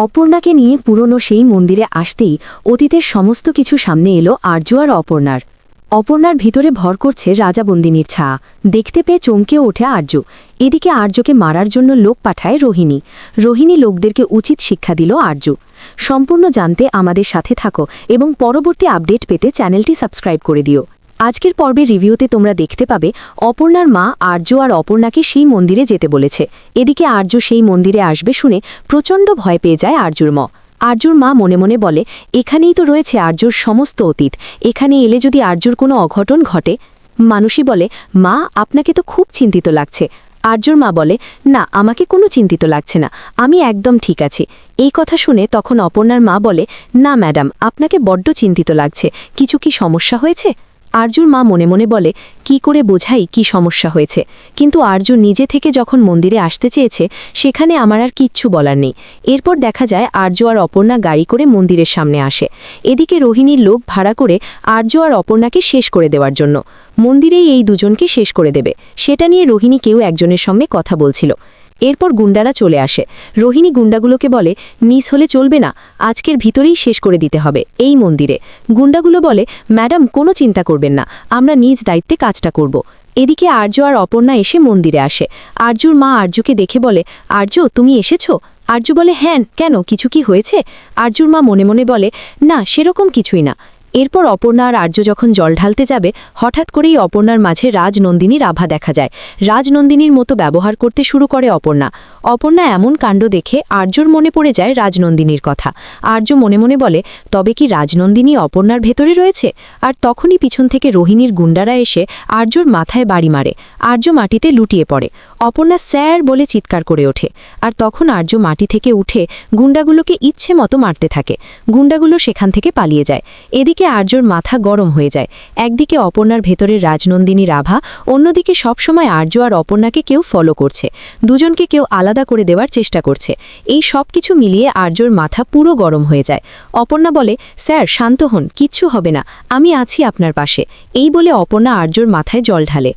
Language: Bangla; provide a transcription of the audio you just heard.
অপর্ণাকে নিয়ে পুরনো সেই মন্দিরে আসতেই অতীতের সমস্ত কিছু সামনে এলো আর্য আর অপর্ণার। অপর্ণার ভিতরে ভর করছে রাজাবন্দিনীর ছায়া। দেখতে পেয়ে চমকেও ওঠে আর্য। এদিকে আর্যকে মারার জন্য লোক পাঠায় রোহিণী। রোহিণী লোকদেরকে উচিত শিক্ষা দিল আর্য। সম্পূর্ণ জানতে আমাদের সাথে থাকো এবং পরবর্তী আপডেট পেতে চ্যানেলটি সাবস্ক্রাইব করে দিও। আজকের পর্বের রিভিউতে তোমরা দেখতে পাবে অপর্ণার মা আর্য আর অপর্ণাকে সেই মন্দিরে যেতে বলেছে। এদিকে আর্য সেই মন্দিরে আসবে শুনে প্রচণ্ড ভয় পেয়ে যায় আর্যর মা। আর্যর মা মনে মনে বলে, এখানেই তো রয়েছে আর্যর সমস্ত অতীত, এখানে এলে যদি আর্যর কোনো অঘটন ঘটে। মানুষই বলে, মা আপনাকে তো খুব চিন্তিত লাগছে। আর্যর মা বলে, না আমাকে কোনো চিন্তিত লাগছে না, আমি একদম ঠিক আছি। এই কথা শুনে তখন অপর্ণার মা বলে, না ম্যাডাম আপনাকে বড্ড চিন্তিত লাগছে, কিছু কি সমস্যা হয়েছে? আর্যর মা মনে মনে বলে, কি করে বোঝাই কি সমস্যা হয়েছে, কিন্তু আর্য নিজে থেকে যখন মন্দিরে আসতে চেয়েছে সেখানে আমার আর কিচ্ছু বলার নেই। এরপর দেখা যায় আর্য আর অপর্ণা গাড়ি করে মন্দিরের সামনে আসে। এদিকে রোহিণীর লোক ভাড়া করে আর্য আর অপর্ণাকে শেষ করে দেওয়ার জন্য মন্দিরেই এই দুজনকে শেষ করে দেবে সেটা নিয়ে রোহিণী কেউ একজনের সঙ্গে কথা বলছিল। এরপর গুন্ডারা চলে আসে। রোহিণী গুন্ডাগুলোকে বলে, মিস হলে চলবে না, আজকের ভিতরেই শেষ করে দিতে হবে এই মন্দিরে। গুন্ডাগুলো বলে, ম্যাডাম কোনো চিন্তা করবেন না, আমরা নিজ দায়িত্বে কাজটা করব। এদিকে আর্য আর অপর্ণা এসে মন্দিরে আসে। আর্যর মা আর্যকে দেখে বলে, আর্য তুমি এসেছো? আর্য বলে, হ্যাঁ কেন, কিছু কি হয়েছে? আর্যর মা মনে মনে বলে, না সেরকম কিছুই না। এরপর অপর্ণা আর আর্য যখন জল ঢালতে যাবে হঠাৎ করেই অপর্ণার মাঝে রাজনন্দিনীর আভা দেখা যায়। রাজনন্দিনীর মতো ব্যবহার করতে শুরু করে অপর্ণা। অপর্ণা এমন কাণ্ড দেখে আর্যর মনে পড়ে যায় রাজনন্দিনীর কথা। আর্য মনে মনে বলে, তবে কি রাজনন্দিনী অপর্ণার ভেতরে রয়েছে? আর তখনই পিছন থেকে রোহিণীর গুন্ডারা এসে আর্যর মাথায় বাড়ি মারে। আর্য মাটিতে লুটিয়ে পড়ে। অপর্ণা স্যার বলে চিৎকার করে ওঠে। আর তখন আর্য মাটি থেকে উঠে গুন্ডাগুলোকে ইচ্ছে মতো মারতে থাকে। গুন্ডাগুলো সেখান থেকে পালিয়ে যায়। এদিকে আর্যর মাথা গরম হয়ে যায়। একদিকে অপর্ণার ভেতরের রাজনন্দিনীর আভা, অন্যদিকে সবসময় আর্য আর অপর্ণাকে কেউ ফলো করছে, দুজনকে কেউ আলাদা করে দেওয়ার চেষ্টা করছে। এই সব কিছু মিলিয়ে আর্যর মাথা পুরো গরম হয়ে যায়। অপর্ণা বলে, স্যার শান্ত হন, কিচ্ছু হবে না, আমি আছি আপনার পাশে। এই বলে অপর্ণা আর্যর মাথায় জল ঢালে।